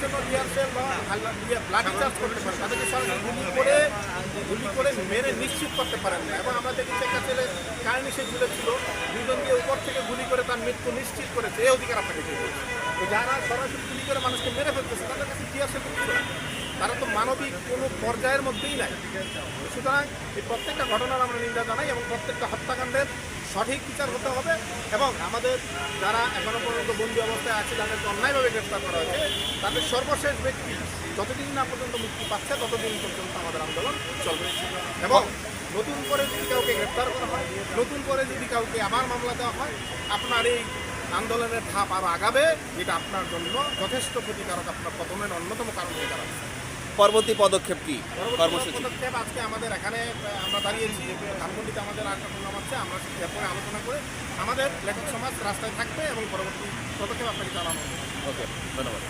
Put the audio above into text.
জন্য টিয়ারশেল বা লাঠি চার্জ করতে পারে, তাদেরকে সরাসরি গুলি করে মেরে নিশ্চিত করতে পারেন না। এবং আমরা দেখেছি একটা ছেলে কাহিনী সে ঝুলেছিল, দুজন দিয়ে উপর থেকে গুলি করে তার মৃত্যু নিশ্চিত করেছে, এই অধিকার আপনাকে দিয়েছে। তো যারা সরাসরি গুলি করে মানুষকে মেরে ফেলতেছে তাদের কাছে টিয়ারশেল কিছু না, তারা তো মানবিক কোনো পর্যায়ের মধ্যেই নাই। সুতরাং এই প্রত্যেকটা ঘটনার আমরা নিন্দা জানাই এবং প্রত্যেকটা হত্যাকাণ্ডের সঠিক বিচার হতে হবে। এবং আমাদের যারা এখনো পর্যন্ত বন্দী অবস্থায় আছে, যাদেরকে অন্যায়ভাবে গ্রেফতার করা হয়েছে, তাদের সর্বশেষ ব্যক্তি যতদিন না পর্যন্ত মুক্তি পাচ্ছে ততদিন পর্যন্ত আমাদের আন্দোলন চলবে। এবং নতুন করে যদি কাউকে গ্রেফতার করা হয়, নতুন করে যদি কাউকে আবার মামলা দেওয়া হয়, আপনার এই আন্দোলনের ধাপ আরও আগাবে, যেটা আপনার জন্য যথেষ্ট ক্ষতিকারক, আপনার পতনের অন্যতম কারণ হয়ে দাঁড়াবে। পরবর্তী পদক্ষেপ কি কর্মসূচি? পদক্ষেপ আজকে আমাদের এখানে আমরা দাঁড়িয়েছি, ধানমন্ডিতে আমাদের আরেকটা প্রোগ্রাম আছে, আমরা এরপরে আলোচনা করে আমাদের লেখক সমাজ রাস্তায় থাকবে এবং পরবর্তী পদক্ষেপ আপনাকে জানানো হবে। ওকে, ধন্যবাদ।